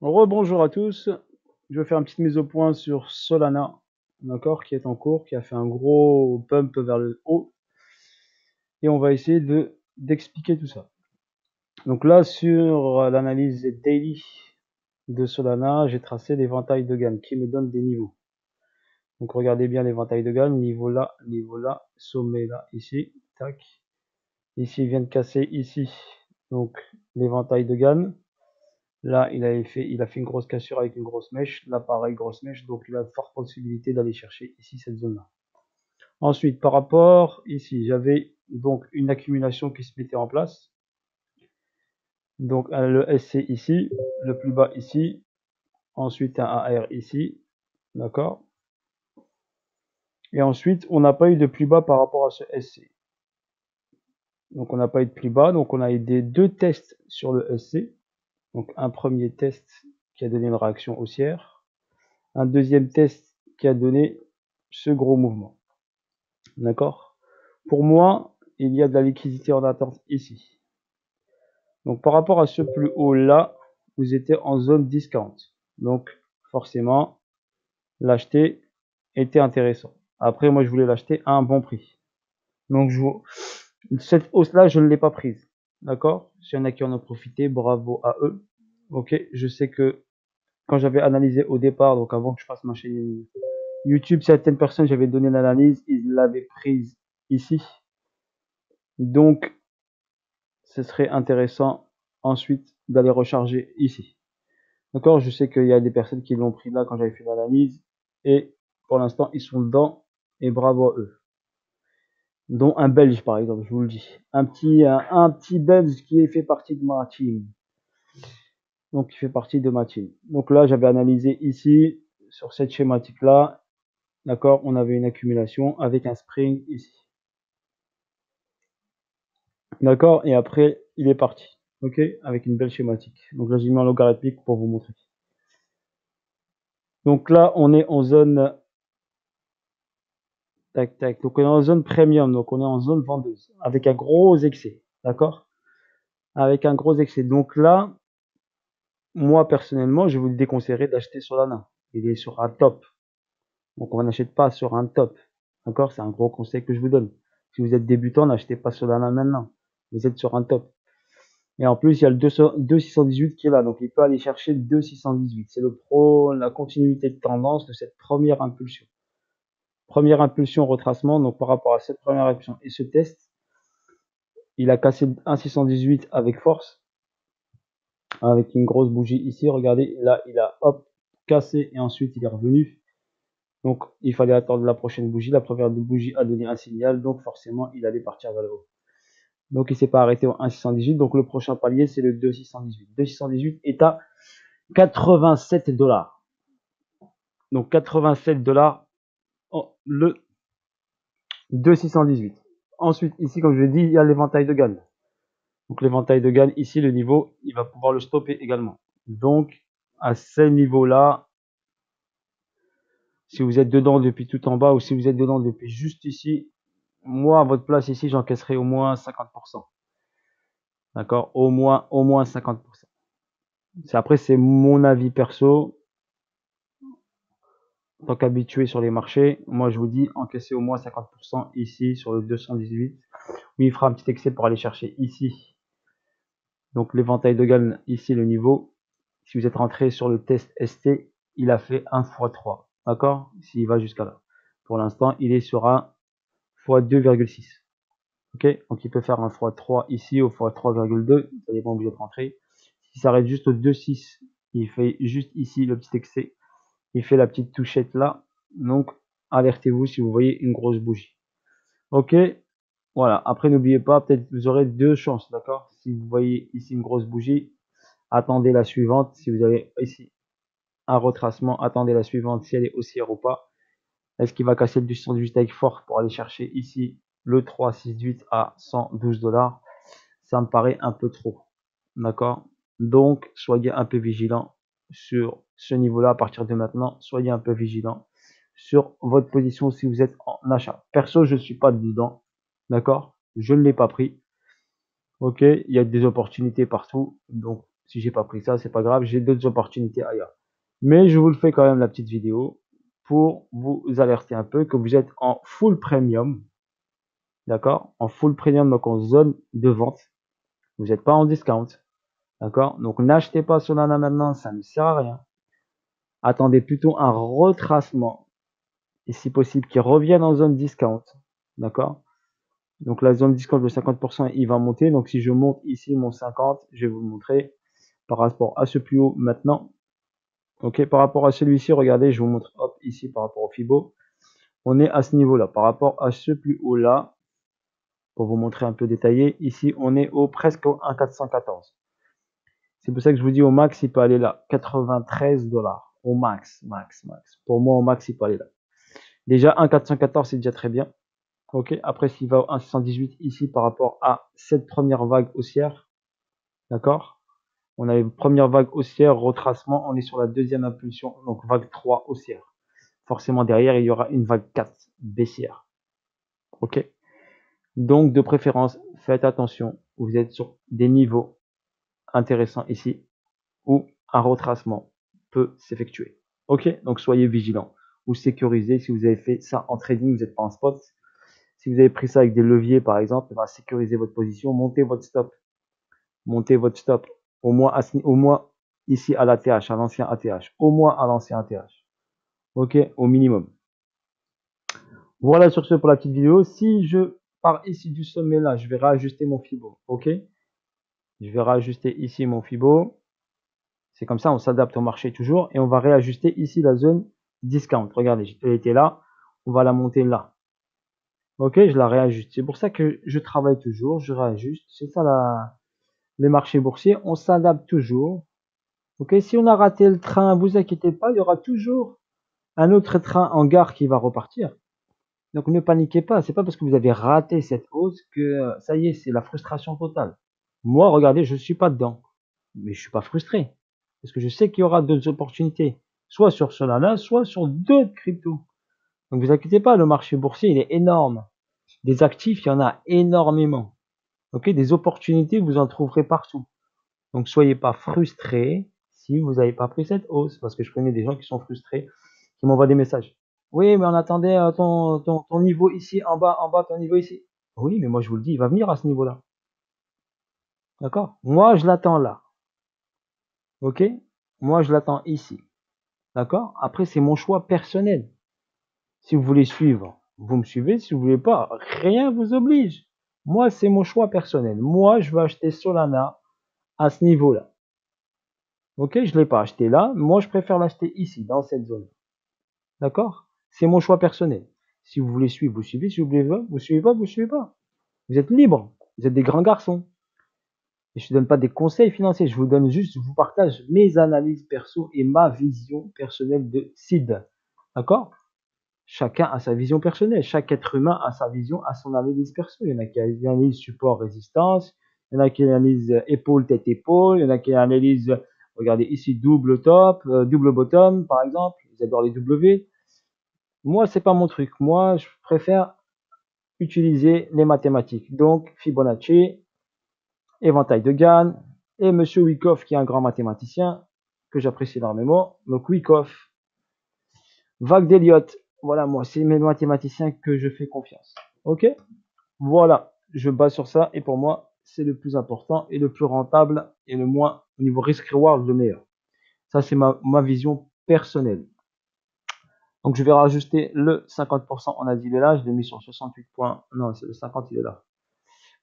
Rebonjour à tous. Je vais faire une petite mise au point sur Solana, d'accord, qui est en cours, qui a fait un gros pump vers le haut. Et on va essayer d'expliquer tout ça. Donc là, sur l'analyse daily de Solana, j'ai tracé l'éventail de gamme qui me donne des niveaux. Donc regardez bien l'éventail de gamme, niveau là, sommet là, ici, tac. Ici, il vient de casser ici. Donc l'éventail de gamme. Là, il a fait une grosse cassure avec une grosse mèche. Là, pareil, grosse mèche. Donc, il a de fortes possibilités d'aller chercher ici cette zone-là. Ensuite, par rapport ici, j'avais donc une accumulation qui se mettait en place. Donc, le SC ici, le plus bas ici. Ensuite, un AR ici. D'accord. Et ensuite, on n'a pas eu de plus bas par rapport à ce SC. Donc, on n'a pas eu de plus bas. Donc, on a eu deux tests sur le SC. Donc, un premier test qui a donné une réaction haussière. Un deuxième test qui a donné ce gros mouvement. D'accord. Pour moi, il y a de la liquidité en attente ici. Donc, par rapport à ce plus haut là, vous étiez en zone discount. Donc, forcément, l'acheter était intéressant. Après, moi, je voulais l'acheter à un bon prix. Donc, cette hausse-là, je ne l'ai pas prise. D'accord. S'il y en a qui en ont profité, bravo à eux. Ok. Je sais que quand j'avais analysé au départ, donc avant que je fasse ma chaîne YouTube, certaines personnes, j'avais donné l'analyse, ils l'avaient prise ici. Donc, ce serait intéressant ensuite d'aller recharger ici. D'accord. Je sais qu'il y a des personnes qui l'ont pris là quand j'avais fait l'analyse. Et pour l'instant, ils sont dedans. Et bravo à eux. Dont un Belge, par exemple, je vous le dis. Un petit Belge qui fait partie de ma team. Donc, qui fait partie de ma team. Donc là, j'avais analysé ici, sur cette schématique-là. D'accord. On avait une accumulation avec un spring ici. D'accord. Et après, il est parti. Ok. Avec une belle schématique. Donc là, j'ai mis en logarithmique pour vous montrer. Donc là, on est en zone, tac, tac. Donc on est en zone premium. Donc on est en zone vendeuse. Avec un gros excès. D'accord? Avec un gros excès. Donc là, moi, personnellement, je vous déconseillerais d'acheter Solana. Il est sur un top. Donc on n'achète pas sur un top. D'accord? C'est un gros conseil que je vous donne. Si vous êtes débutant, n'achetez pas Solana maintenant. Vous êtes sur un top. Et en plus, il y a le 2,618 qui est là. Donc, il peut aller chercher le 2,618. C'est la continuité de tendance de cette première impulsion. Première impulsion retracement. Donc, par rapport à cette première impulsion et ce test, il a cassé 1,618 avec force. Avec une grosse bougie ici. Regardez, là, il a hop, cassé et ensuite il est revenu. Donc, il fallait attendre la prochaine bougie. La première bougie a donné un signal. Donc, forcément, il allait partir vers le haut. Donc, il ne s'est pas arrêté au 1,618. Donc, le prochain palier, c'est le 2,618. 2,618 est à 87 $. Donc 87 $, le 2,618. Ensuite, ici, comme je l'ai dit, il y a l'éventail de Gann. Donc l'éventail de Gann, ici, le niveau, il va pouvoir le stopper également. Donc, à ce niveau-là, si vous êtes dedans depuis tout en bas ou si vous êtes dedans depuis juste ici, moi, à votre place ici, j'encaisserai au moins 50%. D'accord? Au moins 50%. Après, c'est mon avis perso. En tant qu'habitué sur les marchés, moi je vous dis encaisser au moins 50% ici sur le 218. Oui, il fera un petit excès pour aller chercher ici. Donc l'éventail de Gann, ici le niveau. Si vous êtes rentré sur le test ST, il a fait 1 x 3. D'accord? S'il va jusqu'à là. Pour l'instant, il est sur un x 2,6. Ok? Donc il peut faire un x 3 ici au x 3,2. Ça dépend où vous êtes rentré. Si ça s'arrête juste au 2,6, il fait juste ici le petit excès. Il fait la petite touchette là. Donc, alertez-vous si vous voyez une grosse bougie. Ok, voilà. Après, n'oubliez pas, peut-être vous aurez deux chances, d'accord? Si vous voyez ici une grosse bougie, attendez la suivante. Si vous avez ici un retracement, attendez la suivante si elle est haussière ou pas. Est-ce qu'il va casser le 218 avec force pour aller chercher ici le 368 à 112 $? Ça me paraît un peu trop, d'accord? Donc, soyez un peu vigilant sur ce niveau-là à partir de maintenant. Soyez un peu vigilant sur votre position si vous êtes en achat. Perso, je ne suis pas dedans, d'accord? Je ne l'ai pas pris. Ok, il y a des opportunités partout, donc Si j'ai pas pris ça, c'est pas grave, j'ai d'autres opportunités ailleurs. Mais je vous le fais quand même la petite vidéo pour vous alerter un peu que vous êtes en full premium. D'accord? En full premium, donc en zone de vente. Vous n'êtes pas en discount. D'accord? Donc n'achetez pas Solana maintenant, ça ne sert à rien. Attendez plutôt un retracement. Et si possible, qu'il revienne en zone discount. D'accord? Donc la zone discount de 50%, il va monter. Donc si je monte ici mon 50, je vais vous le montrer par rapport à ce plus haut maintenant. Ok, par rapport à celui-ci, regardez, je vous montre hop ici par rapport au Fibo. On est à ce niveau-là. Par rapport à ce plus haut là, pour vous montrer un peu détaillé, ici on est au presque au 1,414. C'est pour ça que je vous dis au max, il peut aller là. 93 dollars. Au max, max, max. Pour moi, au max, il peut aller là. Déjà, 1,414, c'est déjà très bien. Ok, après, s'il va au 1,618 ici par rapport à cette première vague haussière, d'accord? On a une première vague haussière, retracement, on est sur la deuxième impulsion, donc vague 3 haussière. Forcément, derrière, il y aura une vague 4 baissière. Ok? Donc, de préférence, faites attention. Vous êtes sur des niveaux intéressants ici où un retracement peut s'effectuer. Ok? Donc, soyez vigilants. Vous sécurisez. Si vous avez fait ça en trading, vous n'êtes pas en spot. Si vous avez pris ça avec des leviers, par exemple, sécurisez votre position, montez votre stop. Montez votre stop. Au moins ici à l'ATH, à l'ancien ATH. Au moins à l'ancien ATH. Ok? Au minimum. Voilà sur ce pour la petite vidéo. Si je pars ici du sommet là, je vais réajuster mon Fibo. Ok? Je vais réajuster ici mon Fibo. C'est comme ça, on s'adapte au marché toujours. Et on va réajuster ici la zone discount. Regardez, elle était là. On va la monter là. Ok, je la réajuste. C'est pour ça que je travaille toujours. Je réajuste. C'est ça les marchés boursiers. On s'adapte toujours. Ok, si on a raté le train, vous inquiétez pas, il y aura toujours un autre train en gare qui va repartir. Donc ne paniquez pas. C'est pas parce que vous avez raté cette hausse que ça y est, c'est la frustration totale. Moi, regardez, je suis pas dedans, mais je suis pas frustré parce que je sais qu'il y aura d'autres opportunités, soit sur Solana, soit sur d'autres cryptos. Donc vous inquiétez pas, le marché boursier il est énorme. Des actifs, il y en a énormément. Ok, des opportunités, vous en trouverez partout. Donc soyez pas frustrés si vous n'avez pas pris cette hausse, parce que je connais des gens qui sont frustrés, qui m'envoient des messages. Oui, mais on attendait ton niveau ici, en bas, ton niveau ici. Oui, mais moi je vous le dis, il va venir à ce niveau-là. D'accord? Moi je l'attends là. Ok? Moi je l'attends ici. D'accord? Après, c'est mon choix personnel. Si vous voulez suivre, vous me suivez. Si vous voulez pas, rien vous oblige. Moi, c'est mon choix personnel. Moi, je veux acheter Solana à ce niveau-là. Ok, je ne l'ai pas acheté là. Moi, je préfère l'acheter ici, dans cette zone. D'accord? C'est mon choix personnel. Si vous voulez suivre, vous suivez. Si vous voulez pas, vous suivez pas, vous suivez pas. Vous êtes libre. Vous êtes des grands garçons. Et je ne donne pas des conseils financiers. Je vous donne juste, je vous partage mes analyses perso et ma vision personnelle de SID. D'accord? Chacun a sa vision personnelle. Chaque être humain a sa vision, a son analyse perso. Il y en a qui analysent support, résistance. Il y en a qui analysent épaule, tête, épaule. Il y en a qui analysent, regardez ici, double top, double bottom, par exemple. Ils adorent les W. Moi, c'est pas mon truc. Moi, je préfère utiliser les mathématiques. Donc, Fibonacci, éventail de Gann, et Monsieur Wyckoff, qui est un grand mathématicien, que j'apprécie énormément. Donc, Wyckoff, vague d'Elliott. Voilà, moi, c'est mes mathématiciens que je fais confiance. Ok? Voilà, je base sur ça, et pour moi, c'est le plus important, et le plus rentable, et le moins, au niveau risk-reward, le meilleur. Ça, c'est ma vision personnelle. Donc, je vais rajouter le 50%. On a dit, il est là. Je l'ai mis sur 68 points. Non, c'est le 50, il est là.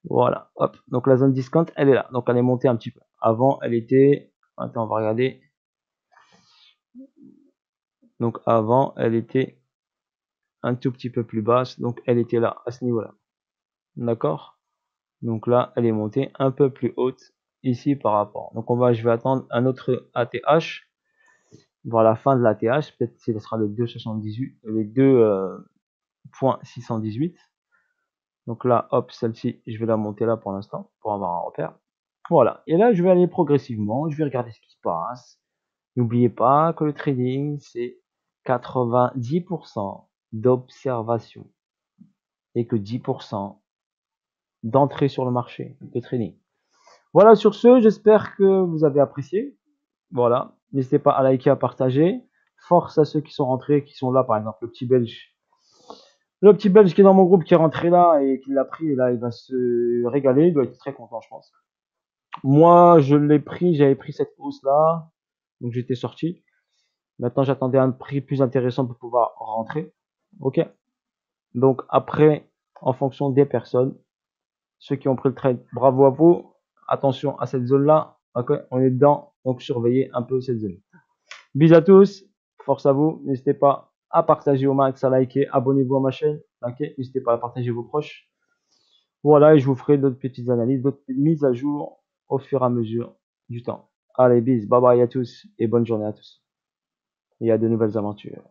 Voilà, hop. Donc, la zone discount, elle est là. Donc, elle est montée un petit peu. Avant, elle était... Attends, on va regarder. Donc, avant, elle était un tout petit peu plus basse. Donc, elle était là, à ce niveau-là. D'accord? Donc là, elle est montée un peu plus haute ici par rapport. Donc, je vais attendre un autre ATH. Voir la fin de l'ATH. Peut-être que ce sera les 2,78. Les 2,618. Donc là, hop, celle-ci, je vais la monter là pour l'instant, pour avoir un repère. Voilà. Et là, je vais aller progressivement. Je vais regarder ce qui se passe. N'oubliez pas que le trading, c'est 90% d'observation et que 10% d'entrée sur le marché de trading. Voilà, sur ce, j'espère que vous avez apprécié. Voilà, n'hésitez pas à liker, à partager. Force à ceux qui sont rentrés, qui sont là, par exemple, le petit Belge. Le petit Belge qui est dans mon groupe, qui est rentré là et qui l'a pris, et là, il va se régaler, il doit être très content, je pense. Moi, je l'ai pris, j'avais pris cette hausse-là, donc j'étais sorti. Maintenant, j'attendais un prix plus intéressant pour pouvoir rentrer. Ok. Donc après, en fonction des personnes, ceux qui ont pris le trade, bravo à vous. Attention à cette zone-là. Ok, on est dedans, donc surveillez un peu cette zone. Bisous à tous, force à vous. N'hésitez pas à partager au max, à liker, abonnez-vous à ma chaîne. Ok, n'hésitez pas à partager vos proches. Voilà, et je vous ferai d'autres petites analyses, d'autres mises à jour au fur et à mesure du temps. Allez, bis, bye bye à tous et bonne journée à tous. Et à de nouvelles aventures.